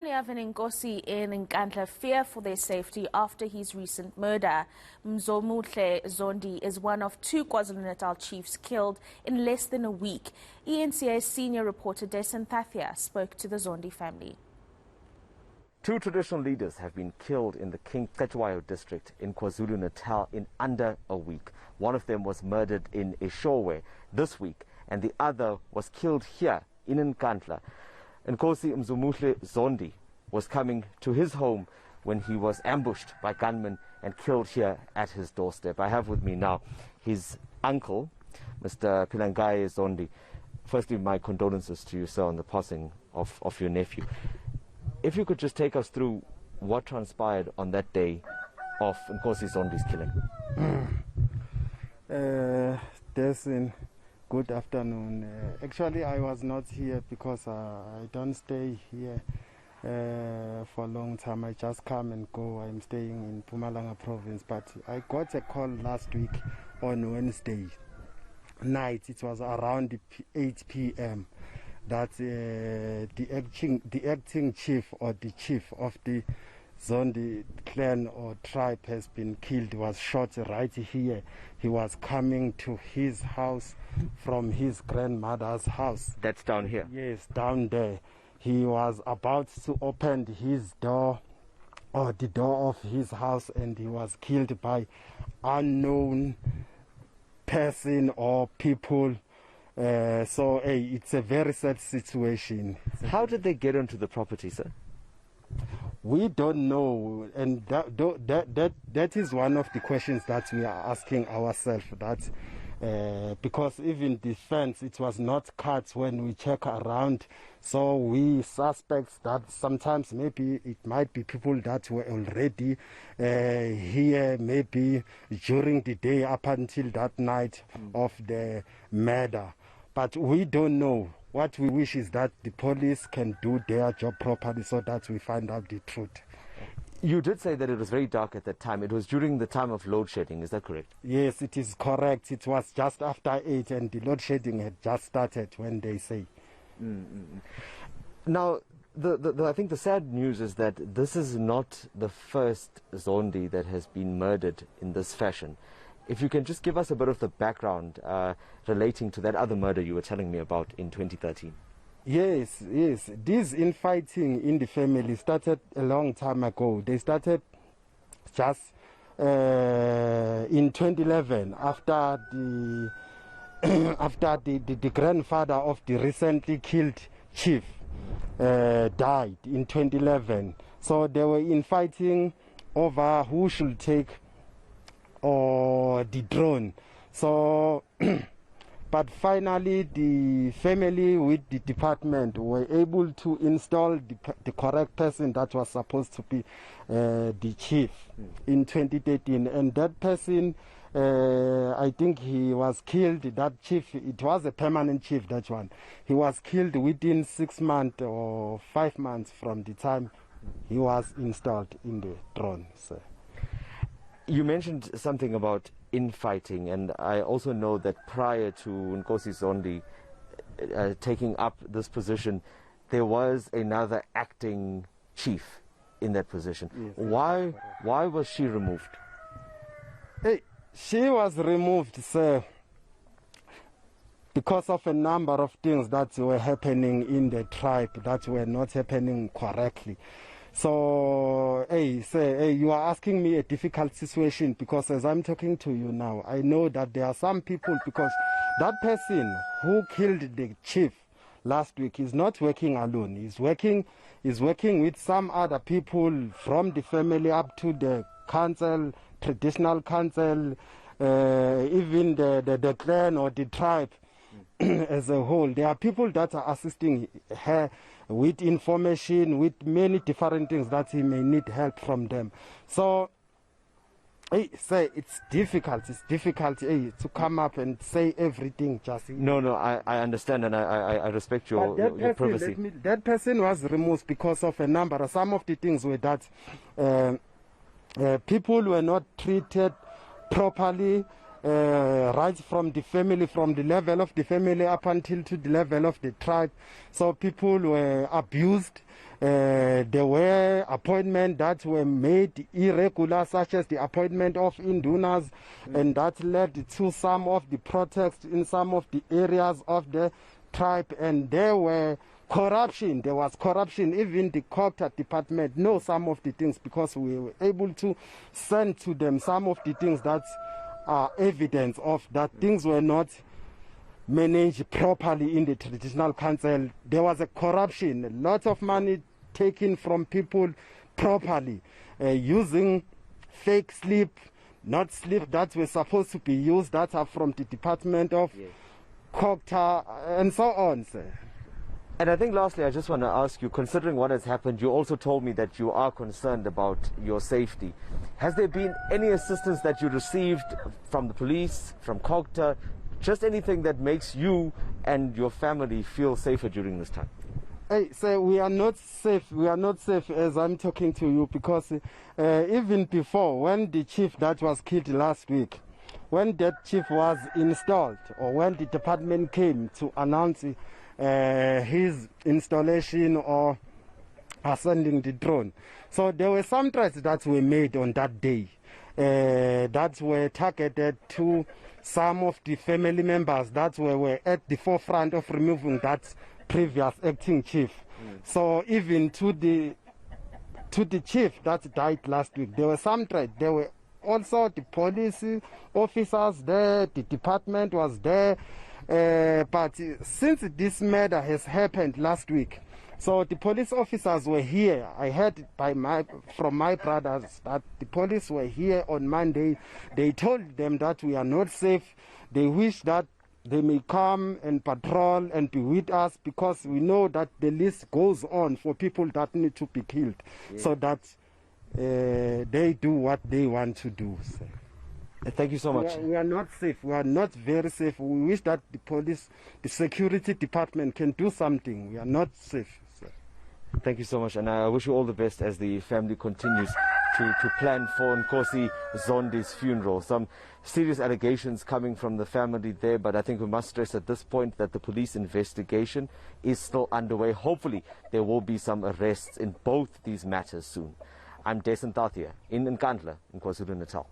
Family of an inkosi in Nkandla fear for their safety after his recent murder. Mzomuhle Zondi is one of two KwaZulu-Natal chiefs killed in less than a week. eNCA senior reporter Dasen Thathiah spoke to the Zondi family. Two traditional leaders have been killed in the KZN district in KwaZulu-Natal in under a week. One of them was murdered in Eshowe this week, and the other was killed here in Nkandla. Inkosi Mzomuhle Zondi was coming to his home when he was ambushed by gunmen and killed here at his doorstep. I have with me now his uncle, Mr. Zondi. Firstly, my condolences to you, sir, on the passing of your nephew. If you could just take us through what transpired on that day of Nkosi Zondi's killing. Dasen, good afternoon. Actually, I was not here because I don't stay here for a long time. I just come and go. I'm staying in Mpumalanga province, but I got a call last week on Wednesday night. It was around 8 p.m. that the acting chief or the chief of the Zondi clan or tribe has been killed, was shot right here. He was coming to his house from his grandmother's house. That's down here? Yes, down there. He was about to open his door or the door of his house, and he was killed by unknown person or people. So it's a very sad situation. How did they get onto the property, sir? We don't know, and that is one of the questions that we are asking ourselves. That because even the fence, it was not cut when we check around, so we suspect that sometimes maybe it might be people that were already here, maybe during the day up until that night of the murder. But we don't know. What we wish is that the police can do their job properly so that we find out the truth. You did say that it was very dark at that time. It was during the time of load shedding, is that correct? Yes, it is correct. It was just after 8 and the load shedding had just started when they say. Now, I think the sad news is that this is not the first Zondi that has been murdered in this fashion. If you can just give us a bit of the background relating to that other murder you were telling me about in 2013. Yes. This infighting in the family started a long time ago. They started just in 2011 after the grandfather of the recently killed chief died in 2011. So they were infighting over who should take or the drone. So but finally the family with the department were able to install the correct person that was supposed to be the chief in 2013, and that person, I think he was killed. That chief, it was a permanent chief, that one. He was killed within 6 months or 5 months from the time he was installed in the drone, sir. You mentioned something about infighting, and I also know that prior to Nkosi Zondi taking up this position, there was another acting chief in that position. Yes, why was she removed? She was removed, sir, because of a number of things that were happening in the tribe that were not happening correctly. So, you are asking me a difficult situation, because as I'm talking to you now, I know that there are some people, because that person who killed the chief last week is not working alone. He's working with some other people from the family up to the council, traditional council, even the clan or the tribe as a whole. There are people that are assisting her with information, with many different things that he may need help from them. So, it's difficult to come up and say everything just... No, I understand, and I respect your privacy. That person was removed because of a number. Some of the things were that people were not treated properly, right from the family, from the level of the family up until to the level of the tribe. So people were abused. There were appointments that were made irregular, such as the appointment of indunas, and that led to some of the protests in some of the areas of the tribe, and there were corruption. There was corruption. Even the culture department know some of the things, because we were able to send to them some of the things that are evidence of that things were not managed properly in the traditional council. There was a corruption, a lot of money taken from people properly, using fake slip, not slip that were supposed to be used, that are from the Department of Culture, and so on, sir. And I think lastly, I just want to ask you, considering what has happened, you also told me that you are concerned about your safety. Has there been any assistance that you received from the police, from COGTA, just anything that makes you and your family feel safer during this time? Hey, so we are not safe. We are not safe as I'm talking to you, because even before, when the chief that was killed last week, when that chief was installed, or when the department came to announce his installation or ascending the throne, so there were some threats that were made on that day that were targeted to some of the family members that were at the forefront of removing that previous acting chief. So even to the chief that died last week, there were some threats. There were also the police officers there, the department was there, but since this murder has happened last week, so the police officers were here. I heard from my brothers that the police were here on Monday. They told them that we are not safe. They wish that they may come and patrol and be with us, because we know that the list goes on for people that need to be killed, so that they do what they want to do. So. Thank you so much. We are not safe. We are not very safe. We wish that the police, the security department can do something. We are not safe. So. Thank you so much, and I wish you all the best as the family continues to plan for Nkosi Zondi's funeral. Some serious allegations coming from the family there, but I think we must stress at this point that the police investigation is still underway. Hopefully there will be some arrests in both these matters soon. I'm Dasen Thathiah in Nkandla, in KwaZulu-Natal.